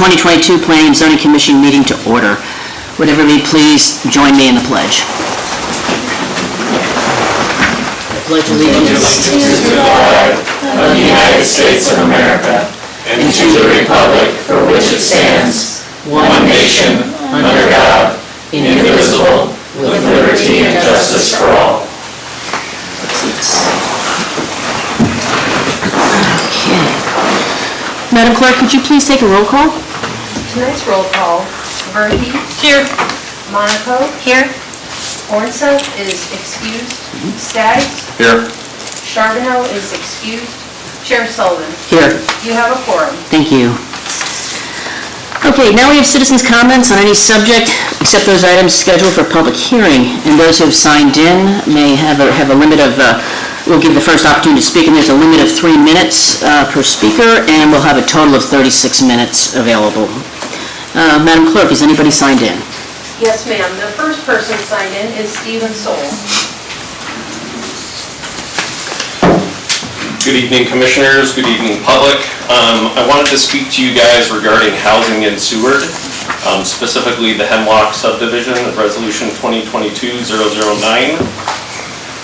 2022 Planning and Zoning Commission meeting to order. Would everybody please join me in the pledge? I pledge allegiance to the flag of the United States of America and to the republic for which it stands, one nation, under God, indivisible, with liberty and justice for all. Okay. Madam Clerk, could you please take a roll call? Tonight's roll call: Verhey. Here. Monaco. Here. Ornstein is excused. Staggs. Here. Charbonneau is excused. Chair Sullivan. Here. You have a quorum. Thank you. Okay, now we have citizens' comments on any subject except those items scheduled for public hearing. And those who have signed in may have a limit of, we'll give the first opportunity to speak, and there's a limit of 3 minutes per speaker, and we'll have a total of 36 minutes available. Madam Clerk, is anybody signed in? Yes, ma'am. The first person signed in is Stephen Soul. Good evening, Commissioners. Good evening, public. I wanted to speak to you guys regarding housing in Seward, specifically the Hemlock subdivision of Resolution 2022-009.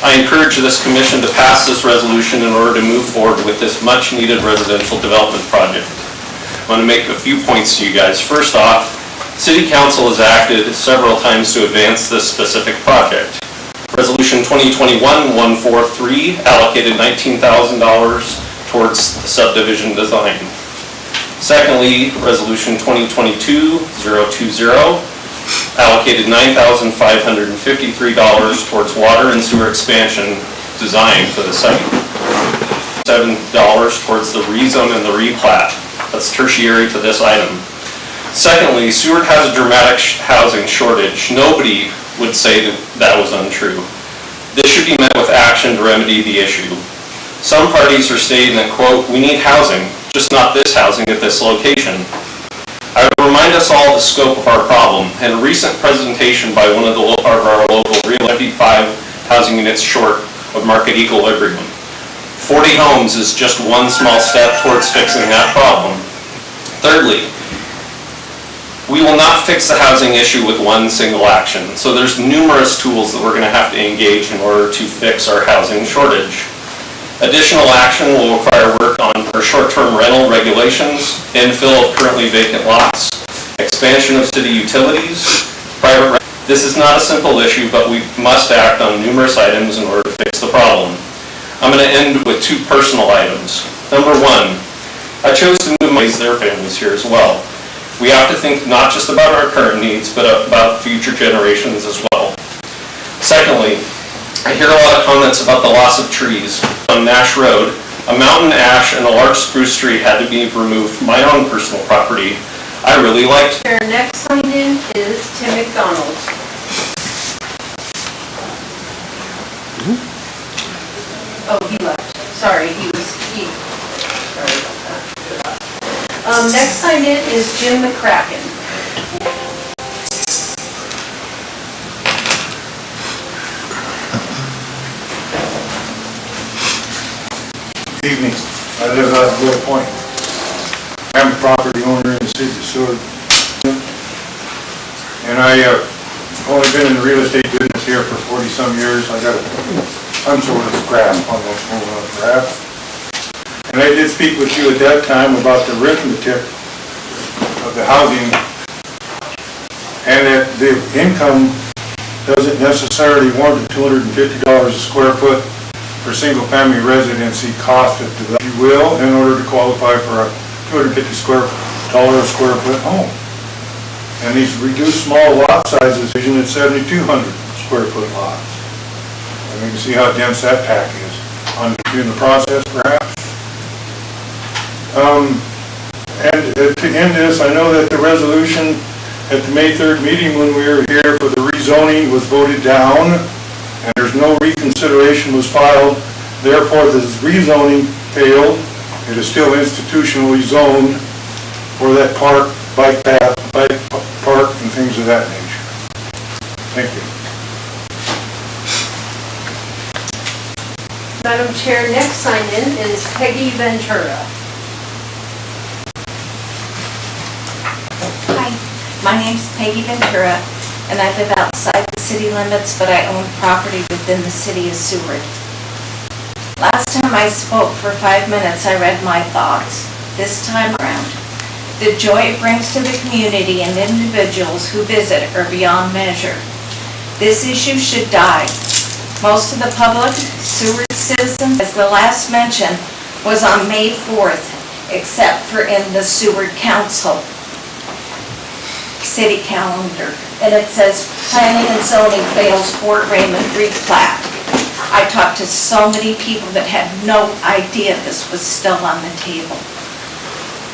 I encourage this Commission to pass this resolution in order to move forward with this much-needed residential development project. I want to make a few points to you guys. First off, City Council has acted several times to advance this specific project. Resolution 2021-143 allocated $19,000 towards the subdivision design. Secondly, Resolution 2022-020 allocated $9,553 towards water and sewer expansion design for the site. $7 towards the rezone and the replat. That's tertiary to this item. Secondly, Seward has a dramatic housing shortage. Nobody would say that was untrue. This should be met with action to remedy the issue. Some parties are stating that, quote, we need housing, just not this housing at this location. I would remind us all of the scope of our problem. In a recent presentation by one of our local real 55 housing units short of market equilibrium. 40 homes is just one small step towards fixing that problem. Thirdly, we will not fix the housing issue with one single action. So there's numerous tools that we're going to have to engage in order to fix our housing shortage. Additional action will require work on our short-term rental regulations, infill of currently vacant lots, expansion of city utilities, private rent. This is not a simple issue, but we must act on numerous items in order to fix the problem. I'm going to end with 2 personal items. Number 1, I chose to move their families here as well. We have to think not just about our current needs, but about future generations as well. Secondly, I hear a lot of comments about the loss of trees. On Nash Road, a mountain ash and a large spruce tree had to be removed from my own personal property. I really liked. Our next signed in is Tim McDonald. Oh, he left. Sorry, sorry about that. Next signed in is Jim McCracken. Good evening. I live out at Little Point. I'm a property owner in the city of Seward. And I've only been in the real estate business here for 40-some years. I got some sort of scrap on that graph. And I did speak with you at that time about the arithmetic of the housing, and that the income doesn't necessarily warrant the $250 a square foot for single-family residency cost, if you will, in order to qualify for a $250 a square foot home. And these reduced small lot sizes vision at 7,200 square foot lots. And you can see how dense that pack is. In the process, perhaps. And to end this, I know that the resolution at the May 3rd meeting when we were here for the rezoning was voted down, and there's no reconsideration was filed. Therefore, this rezoning failed. It is still institutionally zoned for that park, bike path, bike park, and things of that nature. Thank you. Madam Chair, next signed in is Peggy Ventura. My name's Peggy Ventura, and I live outside the city limits, but I own property within the city of Seward. Last time I spoke for 5 minutes, I read my thoughts. This time around, the joy it brings to the community and individuals who visit are beyond measure. This issue should die. Most of the public, Seward citizens, as the last mention, was on May 4th, except for in the Seward Council city calendar. And it says, planning and zoning fails Fort Raymond replat. I talked to so many people that had no idea this was still on the table.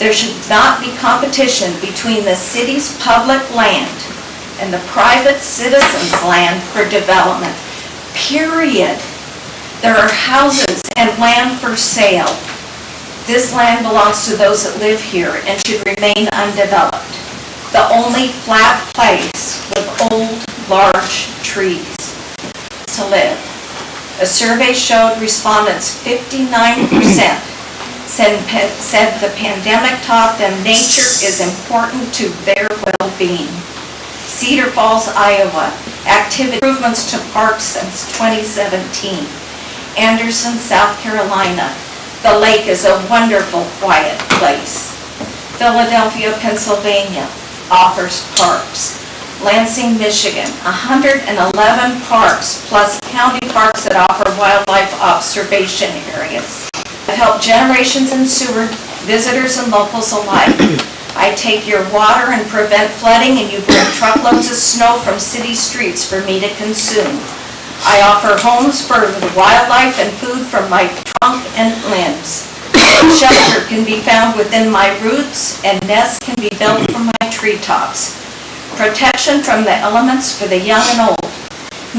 There should not be competition between the city's public land and the private citizens' land for development, period. There are houses and land for sale. This land belongs to those that live here and should remain undeveloped. The only flat place with old, large trees to live. A survey showed respondents 59% said the pandemic taught them nature is important to their well-being. Cedar Falls, Iowa, activity improvements to parks since 2017. Anderson, South Carolina, the lake is a wonderful, quiet place. Philadelphia, Pennsylvania, offers parks. Lansing, Michigan, 111 parks, plus county parks that offer wildlife observation areas. I've helped generations in Seward, visitors and locals alike. I take your water and prevent flooding, and you bring truckloads of snow from city streets for me to consume. I offer homes for the wildlife and food from my trunk and limbs. Shelter can be found within my roots, and nests can be built from my treetops. Protection from the elements for the young and old.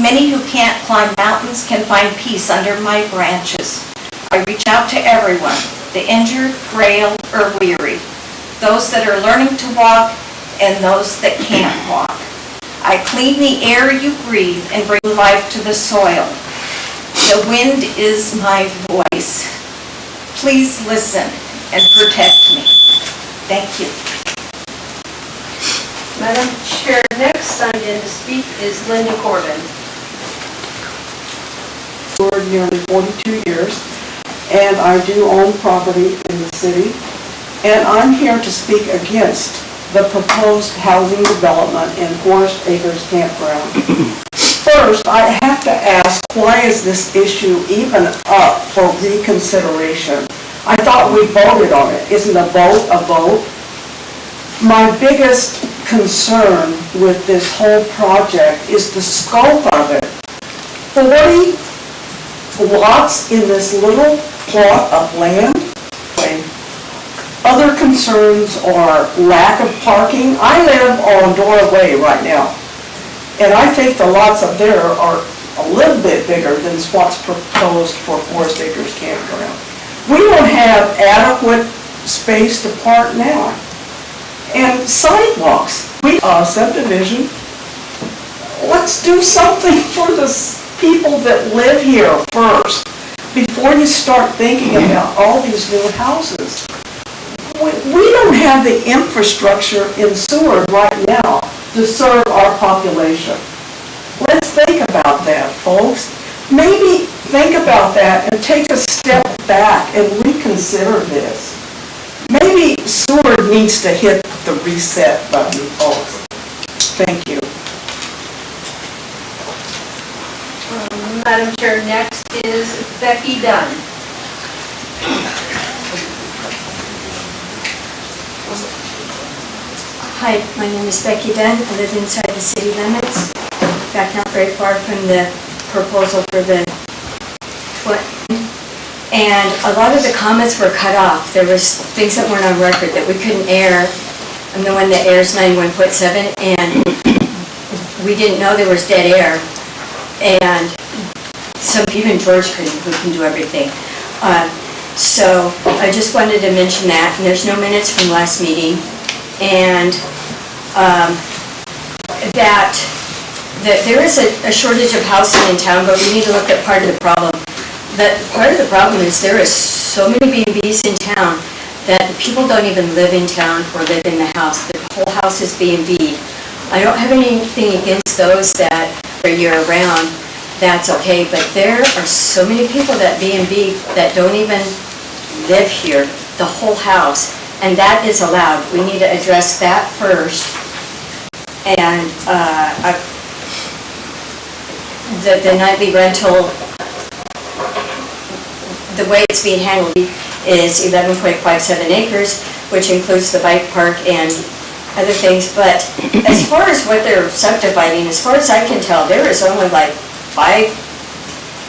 Many who can't climb mountains can find peace under my branches. I reach out to everyone, the injured, frail, or weary, those that are learning to walk and those that can't walk. I clean the air you breathe and bring life to the soil. The wind is my voice. Please listen and protect me. Thank you. Madam Chair, next signed in to speak is Linda Corbin. For nearly 42 years, and I do own property in the city, and I'm here to speak against the proposed housing development in Forest Acres Campground. First, I have to ask, why is this issue even up for reconsideration? I thought we voted on it. Isn't a vote a vote? My biggest concern with this whole project is the scope of it. 40 lots in this little plot of land. Other concerns are lack of parking. I live on Dora Way right now, and I think the lots up there are a little bit bigger than what's proposed for Forest Acres Campground. We don't have adequate space to park now. And sidewalks, subdivision, let's do something for the people that live here first, before you start thinking about all these new houses. We don't have the infrastructure in Seward right now to serve our population. Let's think about that, folks. Maybe think about that and take a step back and reconsider this. Maybe Seward needs to hit the reset button, folks. Thank you. Madam Chair, next is Becky Dunn. Hi, my name is Becky Dunn. I live inside the city limits, back not very far from the proposal for the and a lot of the comments were cut off. There was things that weren't on record that we couldn't air. I'm the one that airs 91.7, and we didn't know there was dead air. And even George couldn't, who can do everything. So I just wanted to mention that, and there's no minutes from last meeting. And that there is a shortage of housing in town, but we need to look at part of the problem. Part of the problem is there is so many B&Bs in town that the people don't even live in town or live in the house. The whole house is B&B. I don't have anything against those that are year-round, that's okay, but there are so many people that B&B that don't even live here, the whole house, and that is allowed. We need to address that first. And the nightly rental, the way it's being handled is 11.57 acres, which includes the bike park and other things, but as far as what they're subdividing, as far as I can tell, there is only like 5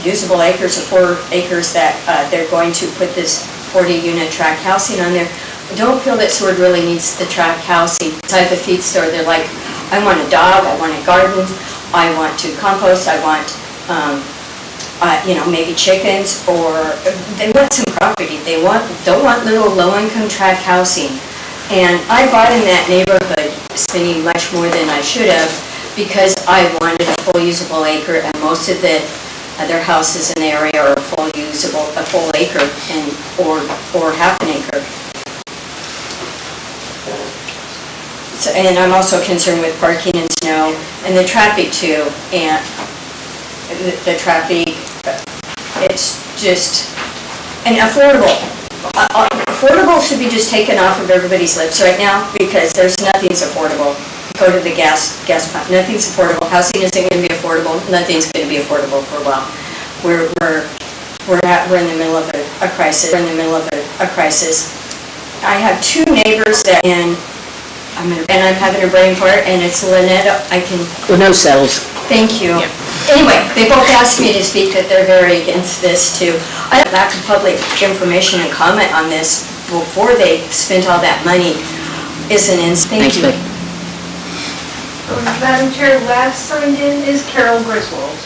usable acres or 4 acres that they're going to put this 40-unit tract housing on there. I don't feel that Seward really needs the tract housing. Inside the feed store, they're like, I want a dog, I want a garden, I want to compost, I want, maybe chickens, or they want some property. They don't want little low-income tract housing. And I bought in that neighborhood, spending much more than I should have, because I wanted a full usable acre, and most of the other houses in the area are a full acre or half an acre. So, and I'm also concerned with parking and snow and the traffic too, and the traffic, it's just, and affordable. Affordable should be just taken off of everybody's lips right now, because nothing's affordable. Go to the gas pump, nothing's affordable. Housing isn't going to be affordable, nothing's going to be affordable for a while. We're in the middle of a crisis. I have 2 neighbors that, and I'm having a brain fart, and it's Lynette, Well, no cells. Thank you. Anyway, they both asked me to speak, that they're very against this too. I have lack of public information and comment on this before they spent all that money isn't in. Thank Thanks, you. Becky. Madam Chair, last signed in is Carol Griswold.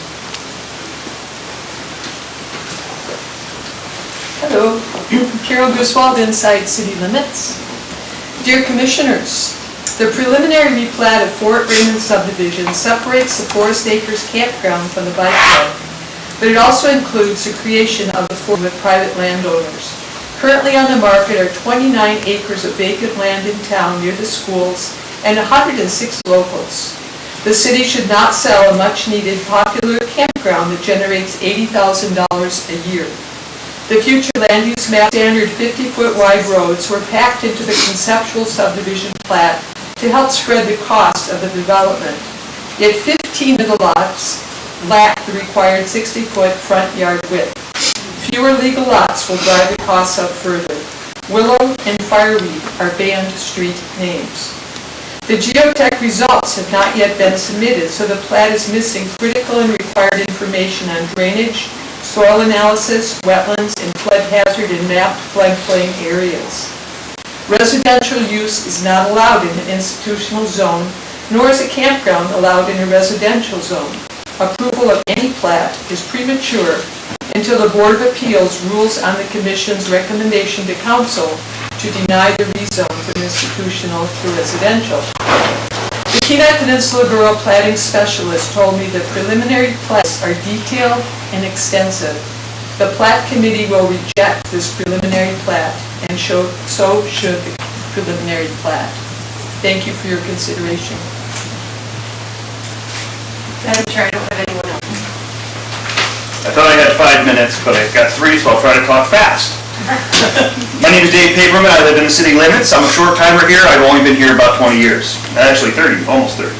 Hello, Carol Griswold, Inside City Limits. Dear Commissioners, the preliminary replat of Fort Raymond subdivision separates the Forest Acres campground from the bike park, but it also includes the creation of the fort with private landowners. Currently on the market are 29 acres of vacant land in town near the schools and 106 locals. The city should not sell a much-needed popular campground that generates $80,000 a year. The future land use map standard 50-foot wide roads were packed into the conceptual subdivision plat to help spread the cost of the development. Yet 15 of the lots lack the required 60-foot front yard width. Fewer legal lots will drive the costs up further. Willow and Fireweed are banned street names. The geotech results have not yet been submitted, so the plat is missing critical and required information on drainage, soil analysis, wetlands, and flood hazard in mapped floodplain areas. Residential use is not allowed in an institutional zone, nor is a campground allowed in a residential zone. Approval of any plat is premature until the Board of Appeals rules on the Commission's recommendation to Council to deny the rezone from institutional to residential. The Kenai Peninsula Borough Platting Specialist told me the preliminary plats are detailed and extensive. The Plat Committee will reject this preliminary plat, and so should the preliminary plat. Thank you for your consideration. Madam Chair, I don't have anyone else. I thought I had 5 minutes, but I've got 3, so I'll try to talk fast. My name is Dave Paperman. I live in the city limits. I'm a short timer here. I've only been here about 20 years. Actually 30, almost 30.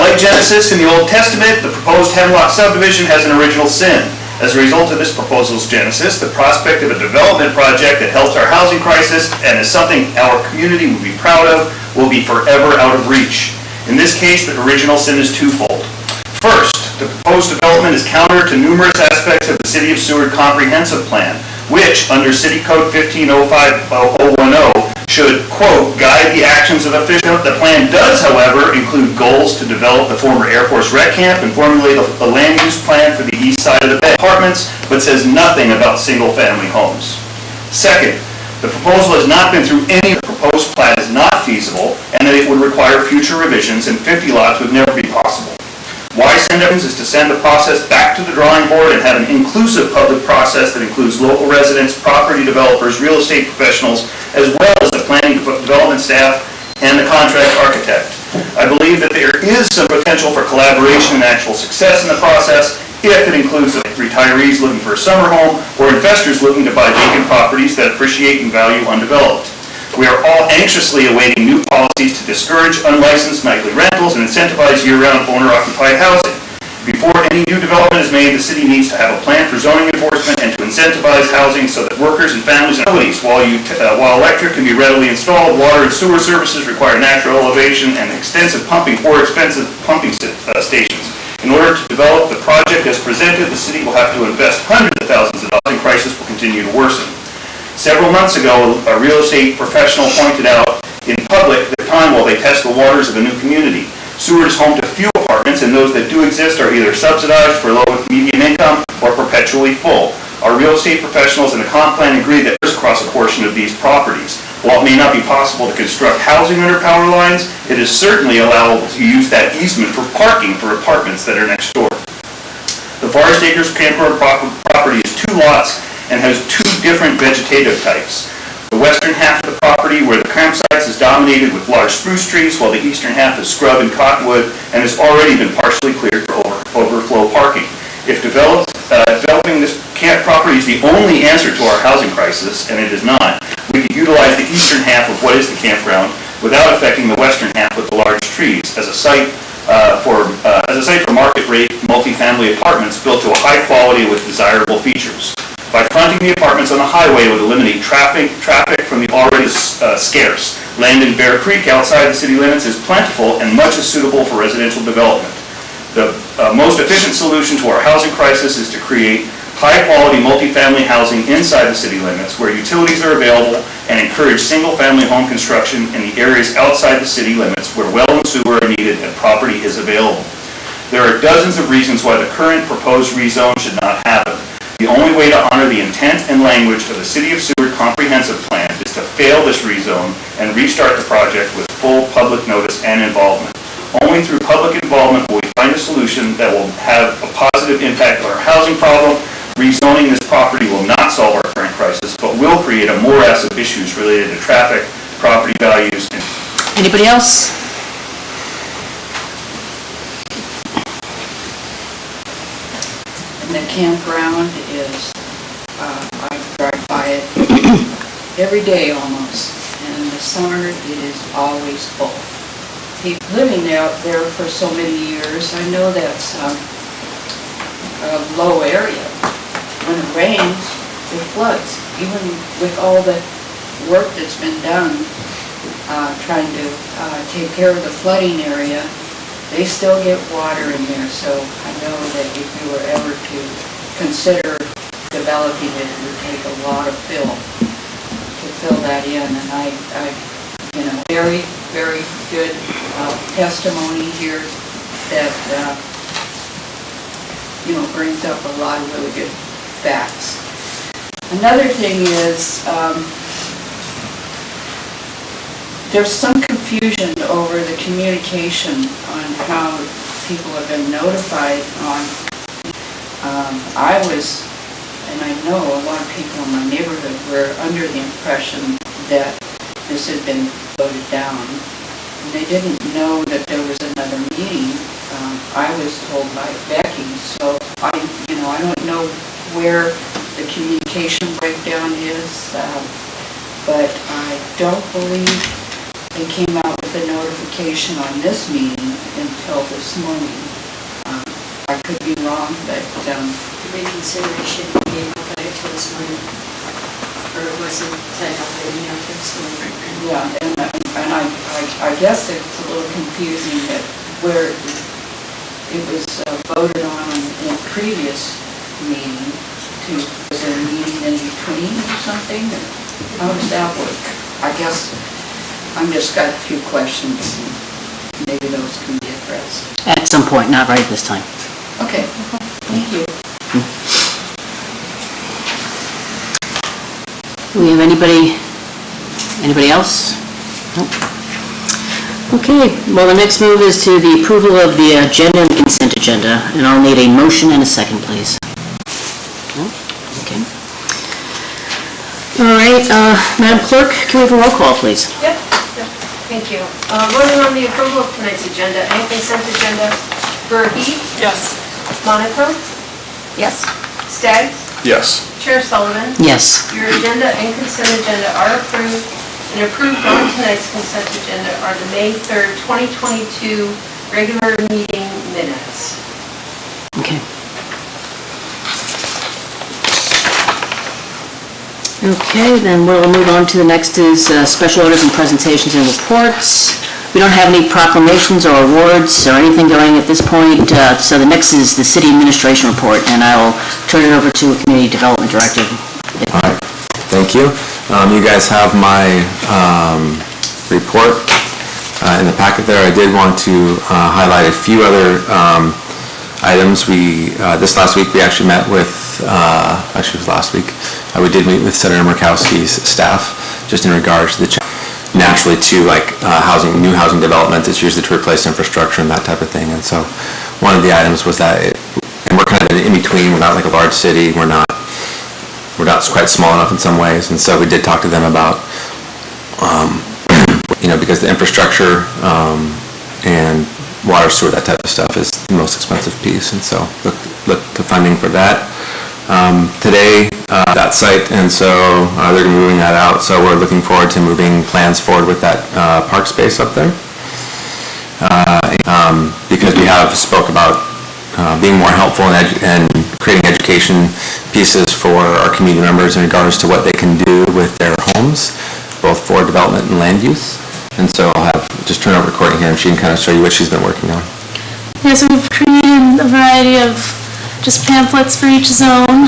Like Genesis in the Old Testament, the proposed Hemlock subdivision has an original sin. As a result of this proposal's genesis, the prospect of a development project that helps our housing crisis and is something our community would be proud of will be forever out of reach. In this case, the original sin is twofold. First, the proposed development is counter to numerous aspects of the City of Seward Comprehensive Plan, which, under City Code 1505-010, should, quote, guide the actions of officials. The plan does, however, include goals to develop the former Air Force Rec Camp and formulate a land use plan for the east side of the bay apartments, but says nothing about single-family homes. Second, the proposal has not been through any of the proposed plan is not feasible, and that it would require future revisions, and 50 lots would never be possible. Why send evidence is to send the process back to the drawing board and have an inclusive public process that includes local residents, property developers, real estate professionals, as well as the planning development staff and the contract architect. I I believe that there is some potential for collaboration and actual success in the process if it includes retirees looking for a summer home or investors looking to buy vacant properties that appreciate and value undeveloped. We are all anxiously awaiting new policies to discourage unlicensed nightly rentals and incentivize year-round owner-occupied housing. Before any new development is made, the city needs to have a plan for zoning enforcement and to incentivize housing so that workers and families and utilities, while electric can be readily installed, water and sewer services require natural elevation and extensive pumping or expensive pumping stations. In order to develop the project as presented, the city will have to invest hundreds of thousands of dollars, and crisis will continue to worsen. Several months ago, a real estate professional pointed out in public the time while they test the waters of a new community. Seward is home to few apartments, and those that do exist are either subsidized for low and medium income or perpetually full. Our real estate professionals and the comp plan agree that there's across a portion of these properties. While it may not be possible to construct housing under power lines, it is certainly allowable to use that easement for parking for apartments that are next door. The Forest Acres campground property is 2 lots and has 2 different vegetative types. The western half of the property where the campsites is dominated with large spruce trees, while the eastern half is scrub and cottonwood and has already been partially cleared for overflow parking. If developing this camp property is the only answer to our housing crisis, and it is not, we could utilize the eastern half of what is the campground without affecting the western half with the large trees as a site for market rate multifamily apartments built to a high quality with desirable features. By fronting the apartments on the highway would eliminate traffic from the already scarce. Land in Bear Creek outside the city limits is plentiful and much as suitable for residential development. The most efficient solution to our housing crisis is to create high-quality multifamily housing inside the city limits where utilities are available and encourage single-family home construction in the areas outside the city limits where well and sewer are needed and property is available. There are dozens of reasons why the current proposed rezone should not happen. The only way to honor the intent and language of the City of Seward Comprehensive Plan is to fail this rezone and restart the project with full public notice and involvement. Only through public involvement will we find a solution that will have a positive impact on our housing problem. Rezoning this property will not solve our current crisis, but will create a morass of issues related to traffic, property values, and... Anybody else? And the campground is, I drive by it every day almost, and in the summer it is always full. People living out there for so many years, I know that's a low area. When it rains, it floods. Even with all the work that's been done, trying to take care of the flooding area, they still get water in there. So I know that if you were ever to consider developing it, it would take a lot of fill to fill that in. And I very, very good testimony here that, brings up a lot of really good facts. Another thing is, there's some confusion over the communication on how people have been notified on. I was, and I know a lot of people in my neighborhood were under the impression that this had been voted down. And they didn't know that there was another meeting. I was told by Becky, so I don't know where the communication breakdown is, but I don't believe they came out with a notification on this meeting until this morning. I could be wrong, but... Reconsideration came up by until this morning, or it wasn't sent out by email this morning. Yeah, and I guess it's a little confusing that where it was voted on in a previous meeting, was there a meeting in between or something? Or how does that work? I guess I've just got a few questions, and maybe those can be addressed. At some point, not right this time. Okay, thank you. Do we have anybody else? Nope. Okay, well, the next move is to the approval of the agenda and consent agenda, and I'll need a motion and a second, please. No? Okay. All right, Madam Clerk, can we have a roll call, please? Yep. Thank you. Voting on the approval of tonight's agenda and consent agenda. Verhey? Yes. Monaco? Yes. Staggs? Yes. Chair Sullivan? Yes. Your agenda and consent agenda are approved, and approved on tonight's consent agenda are the May 3rd, 2022 regular meeting minutes. Okay. Okay, then we'll move on to the next is special orders and presentations and reports. We don't have any proclamations or awards or anything going at this point, so the next is the city administration report, and I will turn it over to a community development director. All right, thank you. You guys have my report in the packet there. I did want to highlight a few other items. This last week, we actually met with, actually it was last week, we did meet with Senator Murkowski's staff, just in regards to the naturally to like new housing development. It's usually to replace infrastructure and that type of thing. And so one of the items was that, and we're kind of in between, we're not like a large city, we're not quite small enough in some ways. And so we did talk to them about, because the infrastructure and water, sewer, that type of stuff is the most expensive piece. And so look to funding for that. Today, that site, and so they're moving that out. So we're looking forward to moving plans forward with that park space up there. Because we have spoke about being more helpful and creating education pieces for our community members in regards to what they can do with their homes, both for development and land use. And so I'll just turn over to Courtney here, and she can kind of show you what she's been working on. Yeah, so we've created a variety of just pamphlets for each zone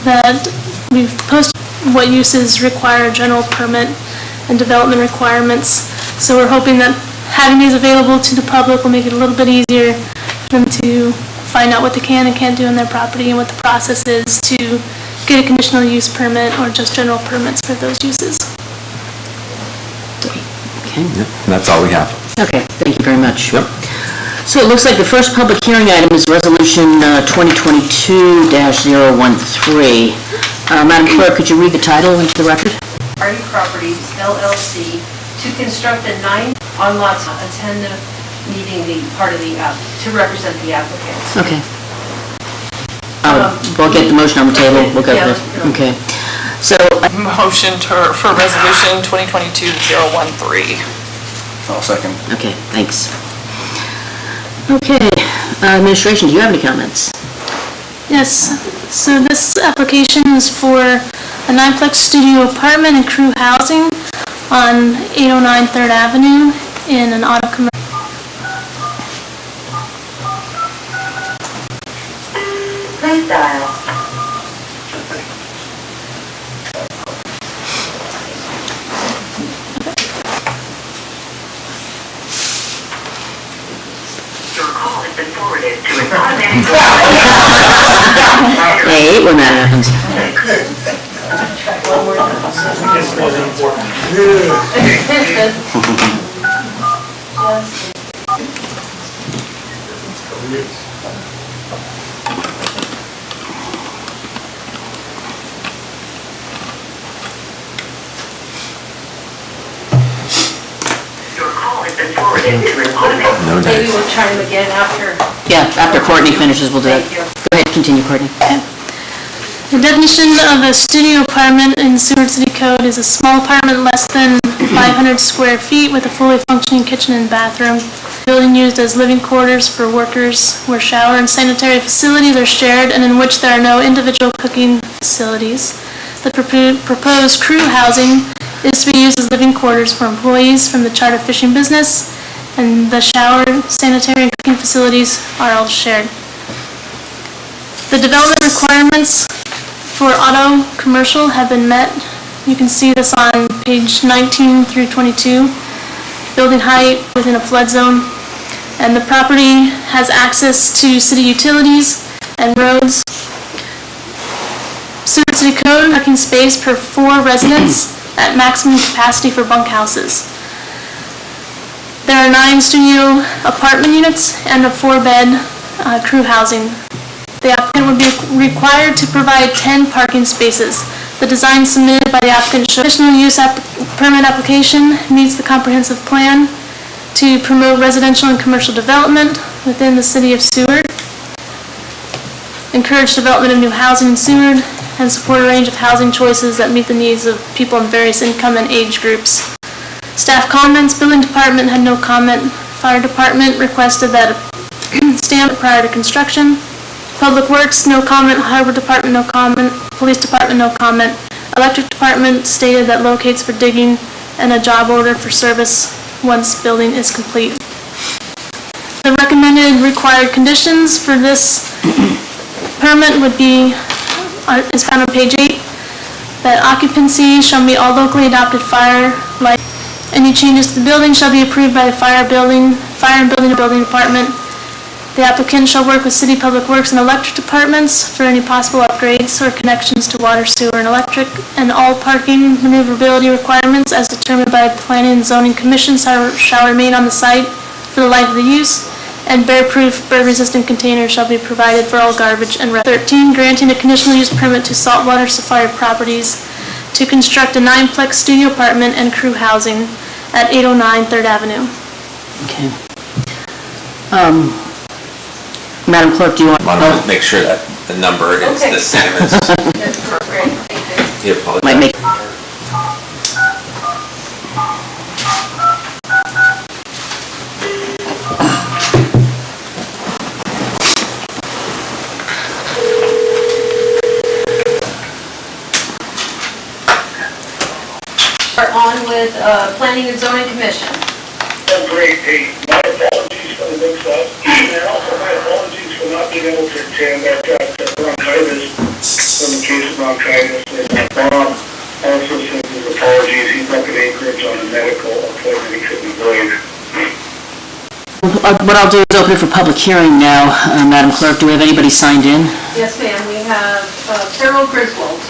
that we've posted what uses require a general permit and development requirements. So we're hoping that having these available to the public will make it a little bit easier for them to find out what they can and can't do on their property and what the process is to get a conditional use permit or just general permits for those uses. Okay. Yep, and that's all we have. Okay, thank you very much. Yep. So it looks like the first public hearing item is Resolution 2022-013. Madam Clerk, could you read the title into the record? Party Properties LLC to construct a 9 on-lots, attend the meeting, to represent the applicants. Okay. We'll get the motion on the table. We'll go Yeah, with it. Okay. So, Motion for resolution 2022-013. I'll second. okay, thanks. Okay, administration, do you have any comments? Yes, so this application is for a 9-plex studio apartment and crew housing on 809 3rd Avenue in an auto commercial. Please dial. Your call has been forwarded to an automatic. I hate when that happens. Your call has been forwarded to an automatic. No Maybe dice. we'll try them again after. Yeah, after Courtney finishes, we'll do that. Thank you. Go ahead, continue, Courtney. The definition of a studio apartment in Seward City Code is a small apartment less than 500 square feet with a fully functioning kitchen and bathroom. Building used as living quarters for workers where shower and sanitary facilities are shared and in which there are no individual cooking facilities. The proposed crew housing is to be used as living quarters for employees from the charter fishing business, and the shower, sanitary, and cooking facilities are all shared. The development requirements for auto commercial have been met. You can see this on page 19 through 22. Building height within a flood zone, and the property has access to city utilities and roads. Seward City Code, parking space per 4 residents at maximum capacity for bunkhouses. There are 9 studio apartment units and a 4-bed crew housing. The applicant would be required to provide 10 parking spaces The design submitted by the applicant shows conditional use permit application meets the comprehensive plan to promote residential and commercial development within the city of Seward, encourage development of new housing in Seward, and support a range of housing choices that meet the needs of people in various income and age groups. Staff comments: building department had no comment. Fire department requested that a stamp prior to construction. Public Works, no comment. Harbor Department, no comment. Police Department, no comment. Electric Department stated that locates for digging and a job order for service once building is complete. The recommended required conditions for this permit would be, is found on page 8, that occupancy shall meet all locally adopted fire, light. Any changes to the building shall be approved by the fire and building department. The applicant shall work with city public works and electric departments for any possible upgrades or connections to water, sewer, and electric, and all parking maneuverability requirements as determined by the Planning and Zoning Commission shall remain on the site for the life of the use, and bear-proof, bird-resistant containers shall be provided for all garbage and 13, granting a conditional use permit to Saltwater Sapphire Properties to construct a 9-plex studio apartment and crew housing at 809 3rd Avenue. Okay. Madam Clerk, do you want? I want to make sure that the number is the same as That's appropriate, thank you. the public. Might make. We're on with Planning and Zoning Commission. Oh, great. Hey, my apologies for the mix-up, and also my apologies for not being able to attend. I've got bronchitis, from the case of bronchitis, and Bob also sent his apologies. He's up in Anchorage on a medical appointment he couldn't avoid. What I'll do is open it for public hearing now. Madam Clerk, do we have anybody signed in? Yes, ma'am, we have Carol Griswold.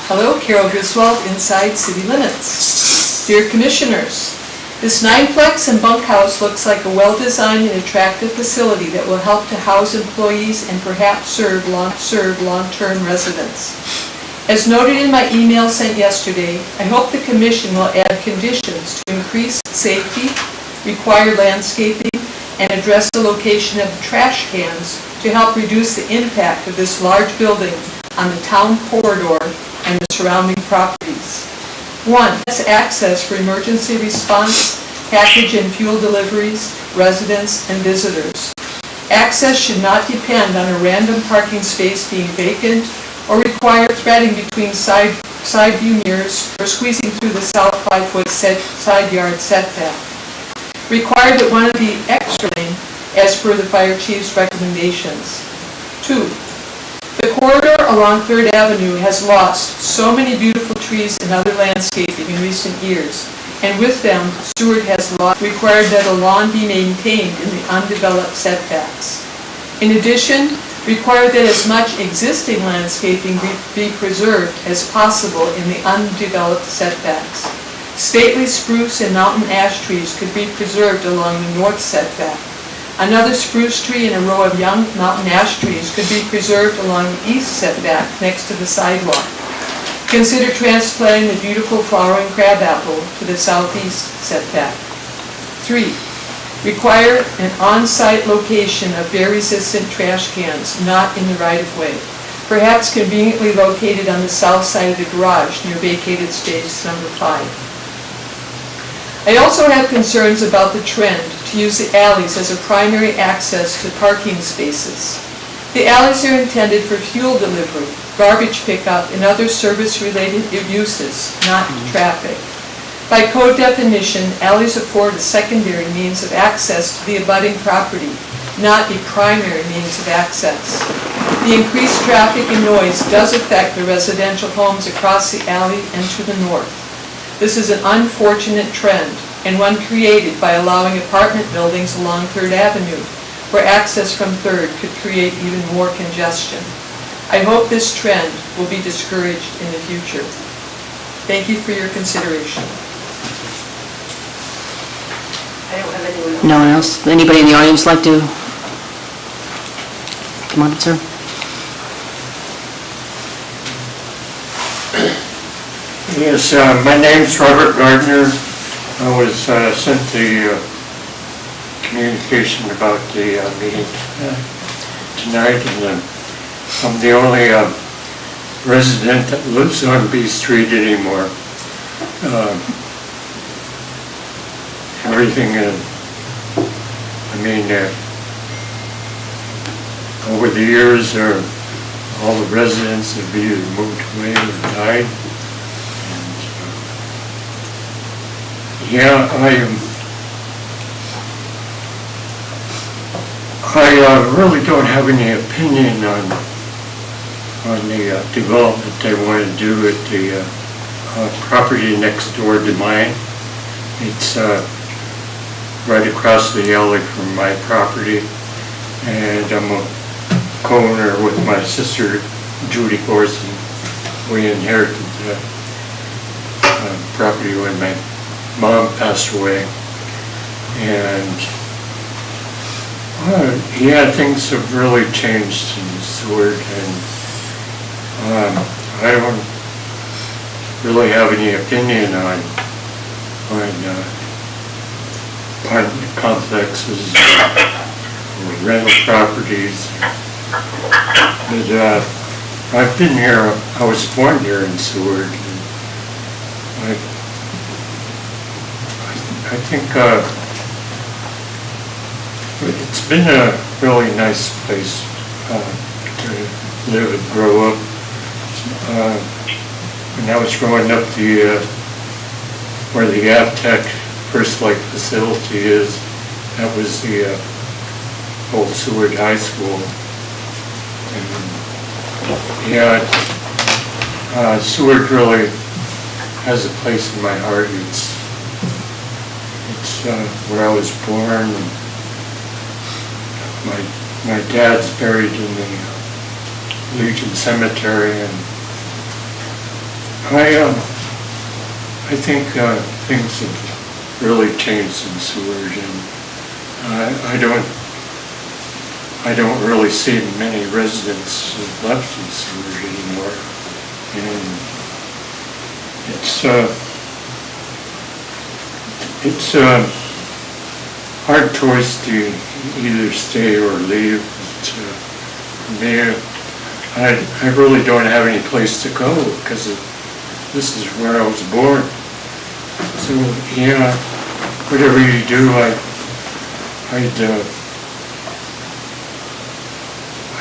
Hello, Carol Griswold, inside city limits. Dear Commissioners, this 9-plex and bunkhouse looks like a well-designed and attractive facility that will help to house employees and perhaps serve long-term residents. As noted in my email sent yesterday, I hope the Commission will add conditions to increase safety, require landscaping, and address the location of the trash cans to help reduce the impact of this large building on the town corridor and the surrounding properties. 1. Access for emergency response, package and fuel deliveries, residents, and visitors. Access should not depend on a random parking space being vacant or require threading between side view mirrors or squeezing through the south 5-foot side yard setback. Required that one of the extra lane as per the fire chief's recommendations. 2. The corridor along 3rd Avenue has lost so many beautiful trees and other landscaping in recent years, and with them, Seward has required that a lawn be maintained in the undeveloped setbacks. In addition, required that as much existing landscaping be preserved as possible in the undeveloped setbacks. Stately spruce and mountain ash trees could be preserved along the north setback. Another spruce tree and a row of young mountain ash trees could be preserved along the east setback next to the sidewalk. Consider transplanting the beautiful flowering crabapple to the southeast setback. 3. Require an on-site location of bear-resistant trash cans not in the right-of-way, perhaps conveniently located on the south side of the garage near vacated space number 5. I also have concerns about the trend to use the alleys as a primary access to parking spaces. The alleys are intended for fuel delivery, garbage pickup, and other service-related uses, not traffic. By code definition, alleys afford a secondary means of access to the abutting property, not a primary means of access. The increased traffic and noise does affect the residential homes across the alley and to the north. This is an unfortunate trend, and one created by allowing apartment buildings along 3rd Avenue, where access from 3rd could create even more congestion. I hope this trend will be discouraged in the future. Thank you for your consideration. I don't have anyone else. No one else? Anybody in the audience like to come on, sir? Yes, my name's Robert Gardner. I was sent the communication about the meeting tonight, and I'm the only resident that lives on B Street anymore. Everything, over the years, all the residents have either moved away or died. Yeah, I really don't have any opinion on the development they want to do at the property next door to mine. It's right across the alley from my property, and I'm a co-owner with my sister Judy Gorson. We inherited the property when my mom passed away, and things have really changed in Seward, and I don't really have any opinion on apartment complexes or rental properties. But I've been here, I was born here in Seward, and I think it's been a really nice place to live and grow up. When I was growing up, where the Avtech First Light facility is, that was the old Seward High School. And yeah, Seward really has a place in my heart. It's where I was born. My dad's buried in the Legion Cemetery, and I think things have really changed in Seward, and I don't really see many residents left in Seward anymore, and it's a hard choice to either stay or leave. But for me, I really don't have any place to go because this is where I was born. So yeah, whatever you do,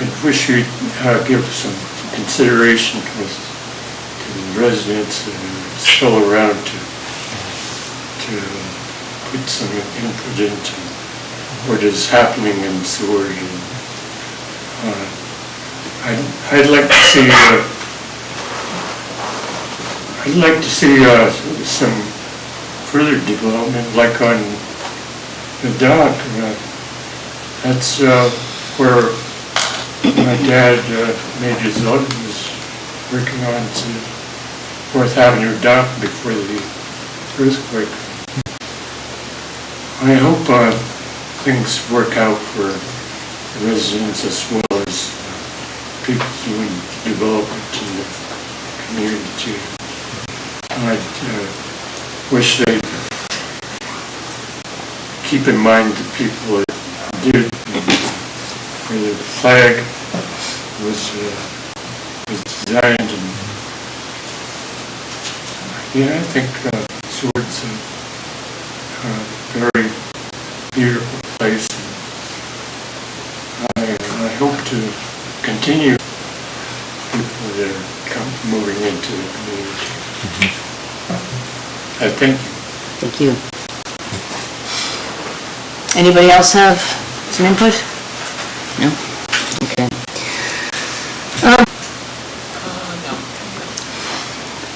I'd wish you'd give some consideration to the residents that are still around to put some input into what is happening in Seward. I'd like to see some further development, like on the dock. That's where my dad made his living, was working on the 4th Avenue dock before the earthquake. I hope things work out for residents as well as people doing development in the community. I wish they'd keep in mind the people that did, where the flag was designed, and yeah, I think Seward's a very beautiful place. I hope to continue people that are moving into the community. Thank you. Thank you. Anybody else have some input? No? Okay.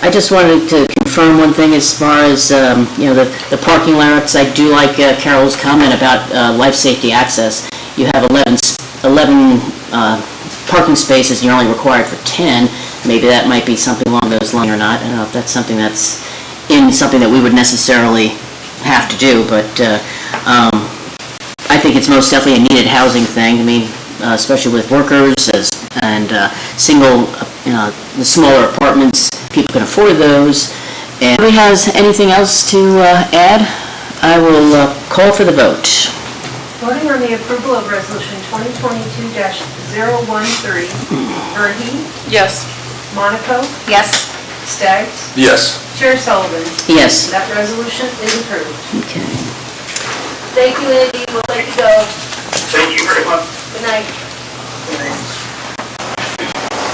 I just wanted to confirm one thing as far as, the parking lots. I do like Carol's comment about life safety access. You have 11 parking spaces, and you're only required for 10. Maybe that might be something along those lines or not. I don't know if that's something that's in something that we would necessarily have to do, but I think it's most definitely a needed housing thing. I mean, especially with workers and single, the smaller apartments, people can afford those. And if anybody has anything else to add, I will call for the vote. Voting on the approval of Resolution 2022-013, Verhey, Yes. Monaco, Yes. Skaggs, Yes. Chair Sullivan. Yes. That resolution is approved. Okay. Thank you, Andy. We'll let you go. Thank you very much. Good night.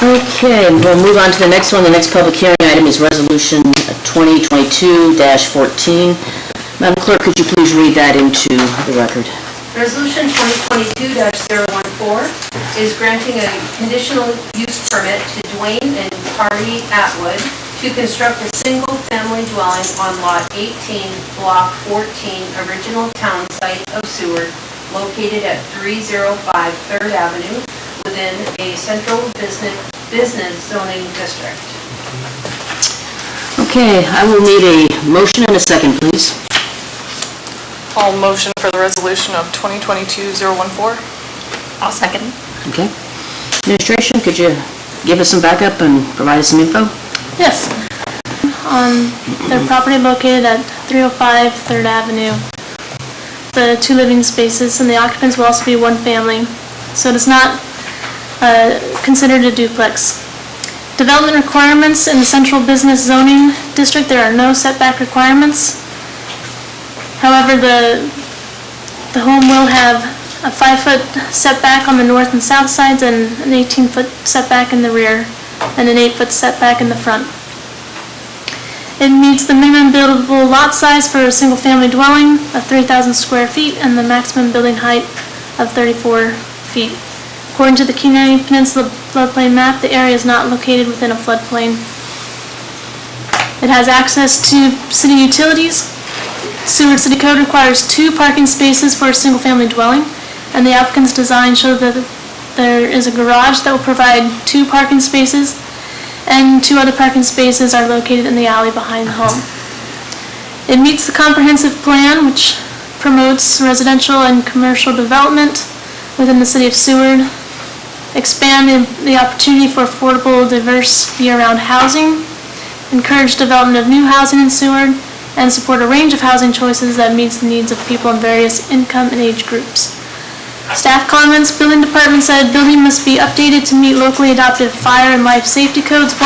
Okay, we'll move on to the next one. The next public hearing item is Resolution 2022-14. Madam Clerk, could you please read that into the record? Resolution 2022-014 is granting a conditional use permit to Dwayne and Carly Atwood to construct a single-family dwelling on Lot 18, Block 14, original town site of Seward, located at 305 3rd Avenue, within a central business zoning district. Okay, I will need a motion and a second, please. I'll motion for the resolution of 2022-014. I'll second. Okay. Administration, could you give us some backup and provide us some info? Yes. On their property located at 305 3rd Avenue, the 2 living spaces and the occupants will also be one family, so it is not considered a duplex. Development requirements in the central business zoning district, there are no setback requirements. However, the home will have a 5-foot setback on the north and south sides and an 18-foot setback in the rear and an 8-foot setback in the front. It meets the minimum buildable lot size for a single-family dwelling of 3,000 square feet and the maximum building height of 34 feet. According to the Kenai Peninsula floodplain map, the area is not located within a floodplain. It has access to city utilities. Seward City Code requires 2 parking spaces for a single-family dwelling, and the applicant's design shows that there is a garage that will provide 2 parking spaces, and 2 other parking spaces are located in the alley behind the home. It meets the comprehensive plan, which promotes residential and commercial development within the city of Seward, expand the opportunity for affordable, diverse, year-round housing, encourage development of new housing in Seward, and support a range of housing choices that meets the needs of people in various income and age groups. Staff comments: building department said building must be updated to meet locally adopted fire and life safety codes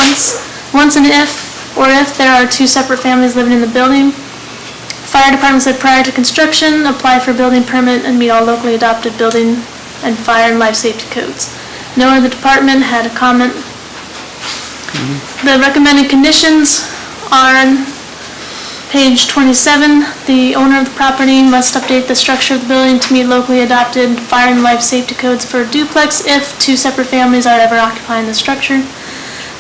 once and if there are 2 separate families living in the building. Fire department said prior to construction, apply for building permit and meet all locally adopted building and fire and life safety codes. No other department had a comment. The recommended conditions are on page 27. The owner of the property must update the structure of the building to meet locally adopted fire and life safety codes for a duplex if 2 separate families are ever occupying the structure.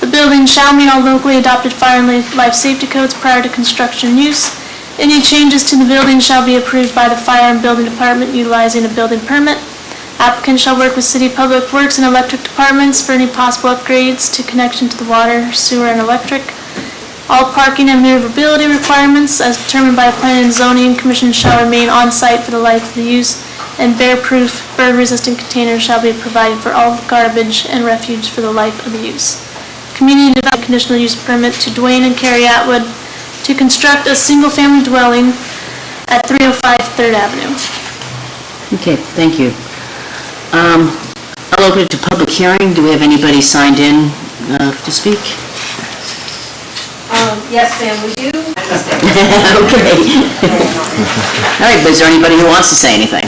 The building shall meet all locally adopted fire and life safety codes prior to construction use. Any changes to the building shall be approved by the fire and building department utilizing a building permit. Applicant shall work with city public works and electric departments for any possible upgrades to connection to the water, sewer, and electric. All parking and maneuverability requirements as determined by the Planning and Zoning Commission shall remain on site for the life of the use, and bear-proof, bird-resistant containers shall be provided for all garbage and refuse for the life of the use. Community development conditional use permit to Dwayne and Carrie Atwood to construct a single-family dwelling at 305 3rd Avenue. Okay, thank you. I'll open it to public hearing. Do we have anybody signed in to speak? Yes, ma'am, we do. Okay. All right, but is there anybody who wants to say anything?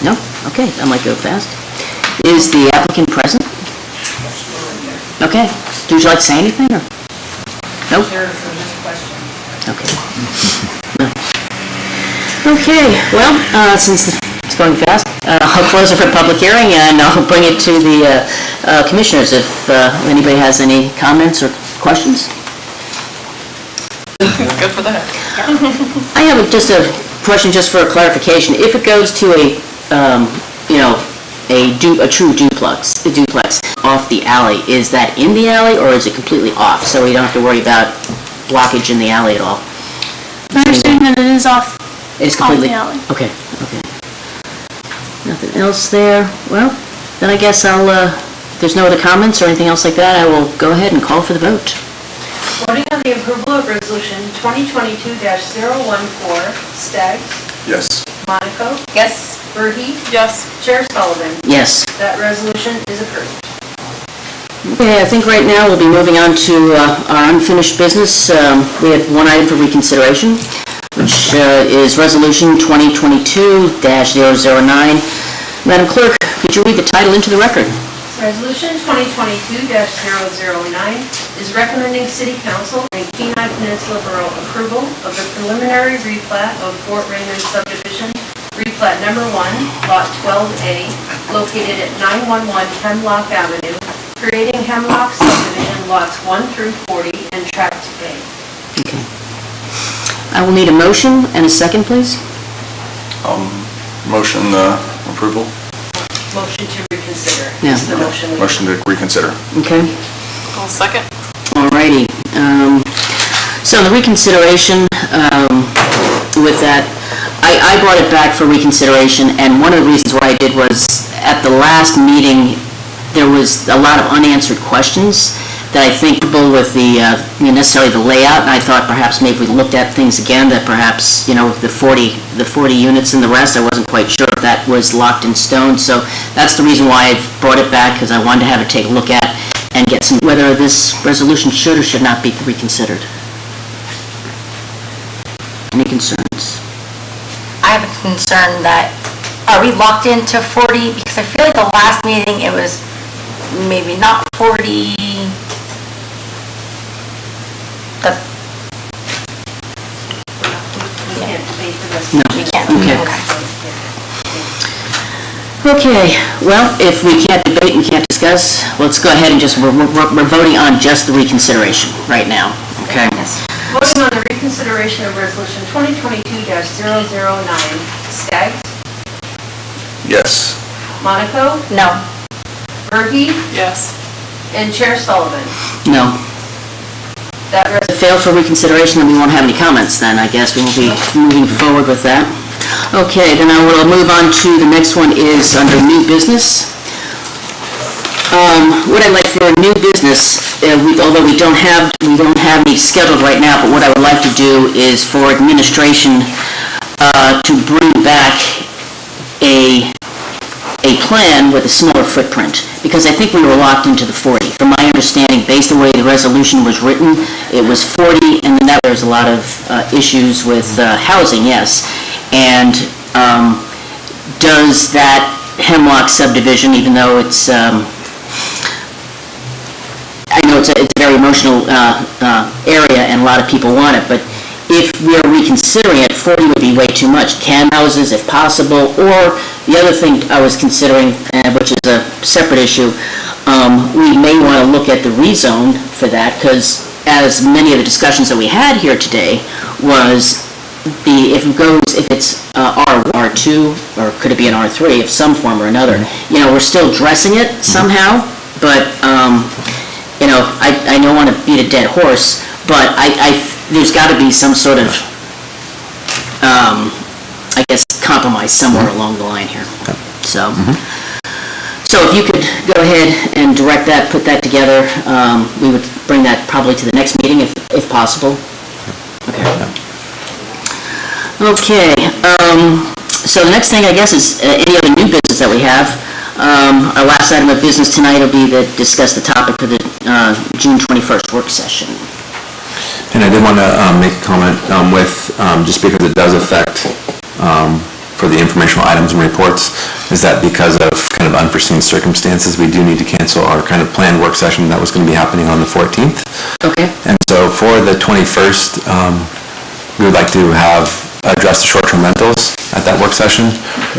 No? Okay, I might go fast. Is the applicant present? Okay. Would you like to say anything, or? Nope? Okay. No. Okay, well, since it's going fast, I'll close it for public hearing, and I'll bring it to the commissioners if anybody has any comments or questions. Good for that. I have just a question just for clarification. If it goes to a true duplex off the alley, is that in the alley or is it completely off? So we don't have to worry about blockage in the alley at all? My understanding that it is off It's completely... the alley. Okay. Nothing else there. Well, then I guess I'll, if there's no other comments or anything else like that, I will go ahead and call for the vote. Voting on the approval of Resolution 2022-014, Skaggs, Yes. Monaco, Yes. Burhi. Yes. Chair Sullivan. Yes. That resolution is approved. Okay, I think right now we'll be moving on to our unfinished business. We have one item for reconsideration, which is Resolution 2022-009. Madam Clerk, could you read the title into the record? Resolution 2022-009 is recommending City Council and Kenai Peninsula Borough approval of the preliminary replat of Fort Raymond subdivision, replat number 1, lot 12A, located at 911 Hemlock Avenue, creating Hemlock subdivision lots 1 through 40 and tract A. Okay. I will need a motion and a second, please. Motion approval? Motion to reconsider. Yeah. Is the motion. Motion to reconsider. Okay. I'll second. All righty. So the reconsideration, with that, I brought it back for reconsideration, and one of the reasons why I did was, at the last meeting, there was a lot of unanswered questions that I think with the, necessarily the layout, and I thought perhaps maybe if we looked at things again, that perhaps, the 40 units and the rest, I wasn't quite sure if that was locked in stone. So that's the reason why I brought it back, because I wanted to have it take a look at and get some, whether this resolution should or should not be reconsidered. Any concerns? I have a concern that, are we locked into 40? Because I feel like the last meeting, it was maybe not 40. We can't debate the rest. No. We can't, Okay. Okay, well, if we can't debate, we can't discuss, let's go ahead and just, we're voting on just the reconsideration right now, okay? Voting on the reconsideration of Resolution 2022-009, Skaggs, Yes. Monaco, No. Burhi, Yes. and Chair Sullivan. No. That If it failed for reconsideration, then we won't have any comments then, I guess we will be moving forward with that. Okay, then I will move on to the next one is under new business. What I'd like for new business, although we don't have any scheduled right now, but what I would like to do is for administration to bring back a plan with a smaller footprint, because I think we were locked into the 40. From my understanding, based on the way the resolution was written, it was 40, and then there's a lot of issues with housing, yes. And does that Hemlock subdivision, even though it's, I know it's a very emotional area and a lot of people want it, but if we're reconsidering it, 40 would be way too much. Townhouses if possible, or the other thing I was considering, which is a separate issue, we may want to look at the rezone for that, because as many of the discussions that we had here today was if it's R2, or could it be an R3 of some form or another, we're still dressing it somehow, but, I don't want to beat a dead horse, but there's got to be some sort of, compromise somewhere along the line here. So if you could go ahead and direct that, put that together, we would bring that probably to the next meeting if possible. Okay, so the next thing, I guess, is any other new business that we have. Our last item of business tonight will be to discuss the topic for the June 21st work session. And I did want to make a comment just because it does affect, for the informational items and reports, is that because of kind of unforeseen circumstances, we do need to cancel our kind of planned work session that was going to be happening on the 14th. Okay. And so for the 21st, we would like to address the short-term rentals at that work session,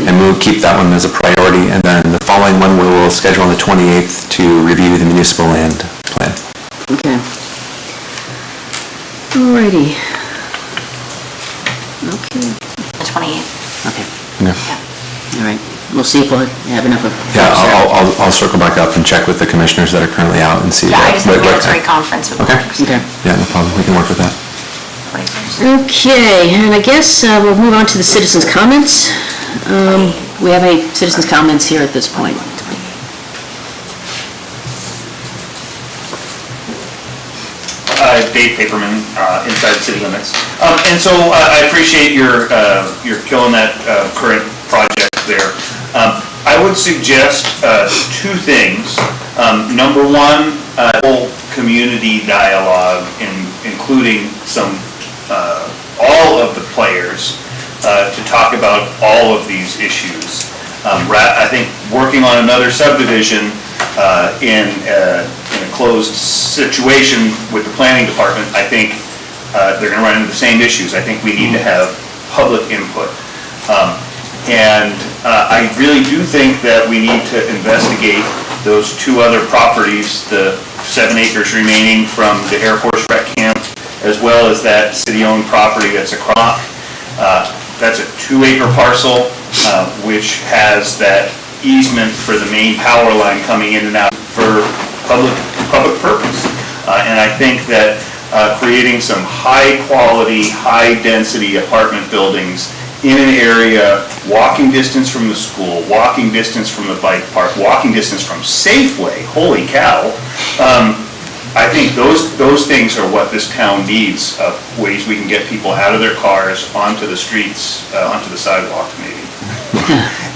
and we will keep that one as a priority, and then the following one we will schedule on the 28th to review the municipal land plan. Okay. Alrighty. Okay. The 28th. Okay. Yeah. All right. We'll see if we'll have enough of... Yeah, I'll circle back up and check with the commissioners that are currently out and see. Yeah, I just have a military conference. Okay. Yeah, no problem. We can work with that. Okay, and I guess we'll move on to the citizens' comments. We have any citizens' comments here at this point? Dave Paperman, inside city limits. And so I appreciate your killing that current project there. I would suggest two things. Number one, whole community dialogue, including all of the players to talk about all of these issues. I think working on another subdivision in a closed situation with the planning department, I think they're going to run into the same issues. I think we need to have public input. And I really do think that we need to investigate those two other properties, the 7 acres remaining from the Air Force Rec Camp, as well as that city-owned property that's across. That's a 2-acre parcel, which has that easement for the main power line coming in and out for public purpose. And I think that creating some high-quality, high-density apartment buildings in an area, walking distance from the school, walking distance from the bike park, walking distance from Safeway, holy cow. I think those things are what this town needs, ways we can get people out of their cars, onto the streets, onto the sidewalk maybe.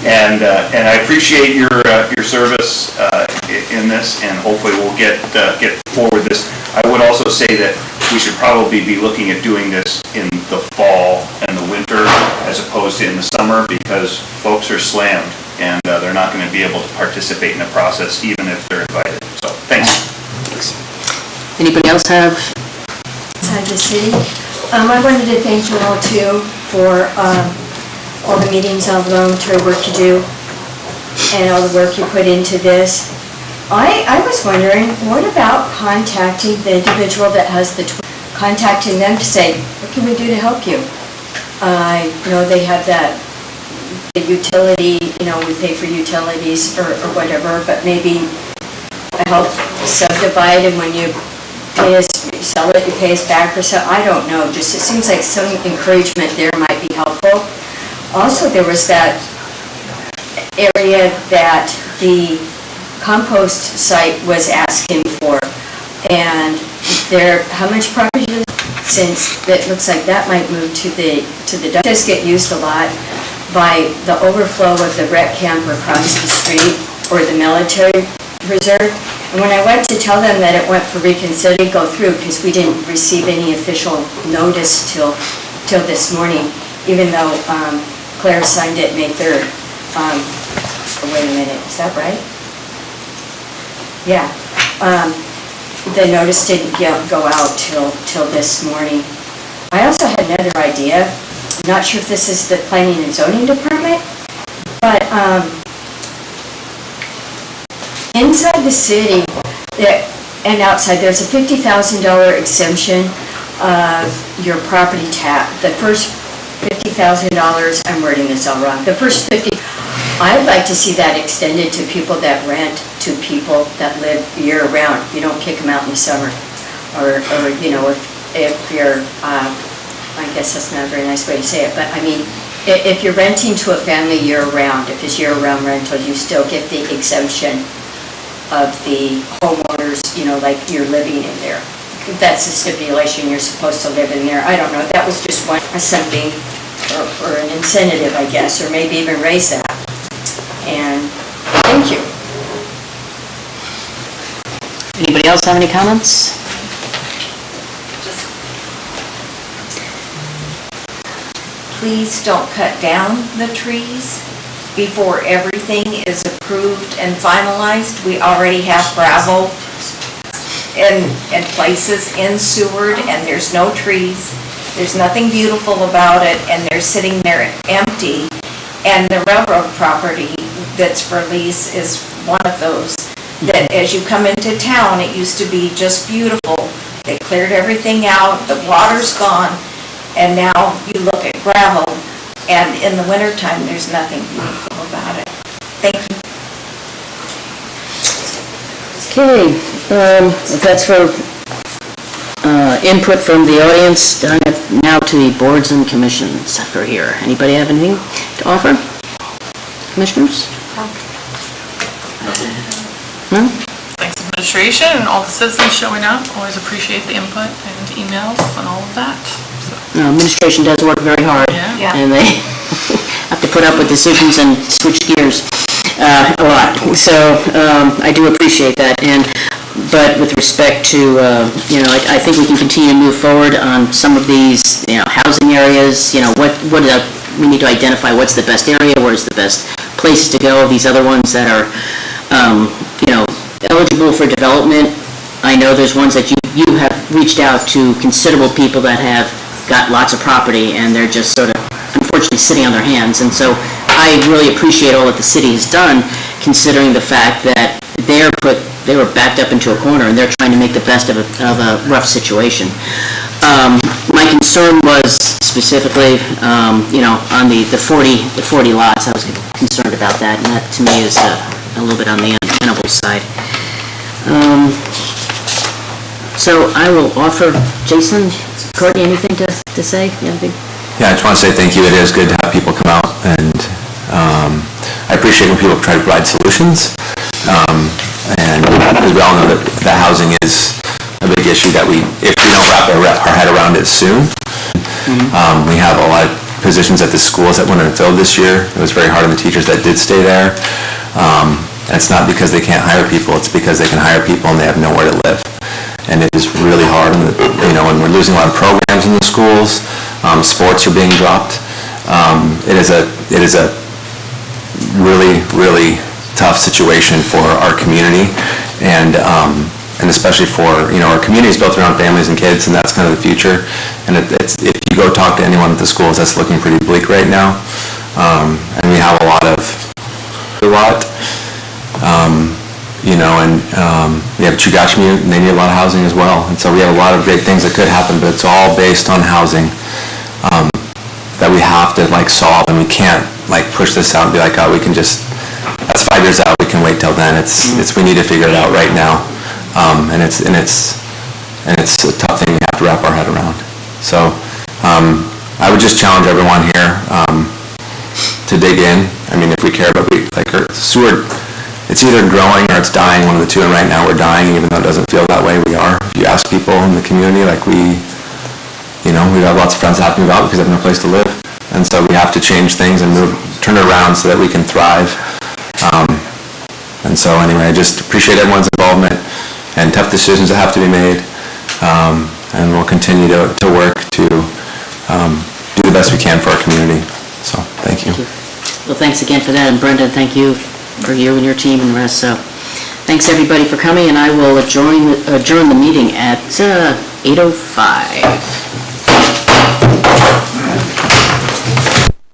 And I appreciate your service in this, and hopefully we'll get forward this. I would also say that we should probably be looking at doing this in the fall and the winter as opposed to in the summer, because folks are slammed and they're not going to be able to participate in the process even if they're invited. So, thanks. Anybody else have? Inside the city. I wanted to thank you all too for all the meetings, all the volunteer work you do, and all the work you put into this. I was wondering, what about contacting the individual that has contacting them to say, what can we do to help you? I know they have the utility, we pay for utilities or whatever, but maybe help subdivide, and when you pay us, sell it, you pay us back or so, I don't know, just it seems like some encouragement there might be helpful. Also, there was that area that the compost site was asking for, and how much property is, since it looks like that might move to the dump. It does get used a lot by the overflow of the rec camp across the street or the military reserve. And when I went to tell them that it went for reconsider, go through, because we didn't receive any official notice till this morning, even though Claire signed it May 3rd. Wait a minute, is that right? Yeah. The notice didn't go out till this morning. I also had another idea. I'm not sure if this is the planning and zoning department, but inside the city and outside, there's a $50,000 exemption of your property tax. The first $50,000, I'm wording this all wrong, the first 50, I'd like to see that extended to people that rent to people that live year-round. You don't kick them out in the summer. Or if you're, I guess that's not a very nice way to say it, but I mean, if you're renting to a family year-round, if it's year-round rental, you still get the exemption of the homeowners, like you're living in there. That's a stipulation, you're supposed to live in there. I don't know, that was just something, or an incentive, I guess, or maybe even raise that. And thank you. Anybody else have any comments? Please don't cut down the trees before everything is approved and finalized. We already have gravel in places in Seward, and there's no trees. There's nothing beautiful about it, and they're sitting there empty. And the railroad property that's for lease is one of those that as you come into town, it used to be just beautiful. They cleared everything out, the water's gone, and now you look at gravel, and in the wintertime, there's nothing beautiful about it. Thank you. Okay, if that's for input from the audience, now to the boards and commissions for here. Anybody have anything to offer? Commissioners? No? administration and all the citizens showing up. Always appreciate the input and emails and all of that. Administration does work very hard. Yeah. And they have to put up with decisions and switch gears a lot. So I do appreciate that. But with respect to, I think we can continue to move forward on some of these, housing areas, we need to identify what's the best area, where's the best places to go. These other ones that are, eligible for development, I know there's ones that you have reached out to considerable people that have got lots of property, and they're just sort of unfortunately sitting on their hands. And so I really appreciate all that the city has done, considering the fact that they were backed up into a corner, and they're trying to make the best of a rough situation. My concern was specifically, on the 40 lots. I was concerned about that, and that to me is a little bit on the untenable side. So I will offer Jason, Courtney, anything to say? Anything? Yeah, I just want to say thank you. It is good to have people come out, and I appreciate when people try to provide solutions. And as we all know, that housing is a big issue that if we don't wrap our head around it soon. We have a lot of positions at the schools that weren't filled this year. It was very hard on the teachers that did stay there. And it's not because they can't hire people, it's because they can hire people and they have nowhere to live. And it is really hard, when we're losing a lot of programs in the schools, sports are being dropped. It is a really, really tough situation for our community, and especially for, our community is built around families and kids, and that's kind of the future. And if you go talk to anyone at the schools, that's looking pretty bleak right now. And we have we have Chugachmute, and they need a lot of housing as well. And so we have a lot of great things that could happen, but it's all based on housing that we have to solve, and we can't push this out and be like, oh, we can just, that's 5 years out, we can wait till then. We need to figure it out right now. And it's a tough thing we have to wrap our head around. So I would just challenge everyone here to dig in. I mean, if we care about Seward, it's either growing or it's dying, one of the two, and right now we're dying, even though it doesn't feel that way, we are. If you ask people in the community, we have lots of friends that have to move out because they have no place to live. And so we have to change things and turn it around so that we can thrive. And so anyway, I just appreciate everyone's involvement and tough decisions that have to be made. And we'll continue to work to do the best we can for our community. So, thank you. Well, thanks again for that, and Brenda, thank you for you and your team and the rest. So, thanks everybody for coming, and I will adjourn the meeting at 8:05.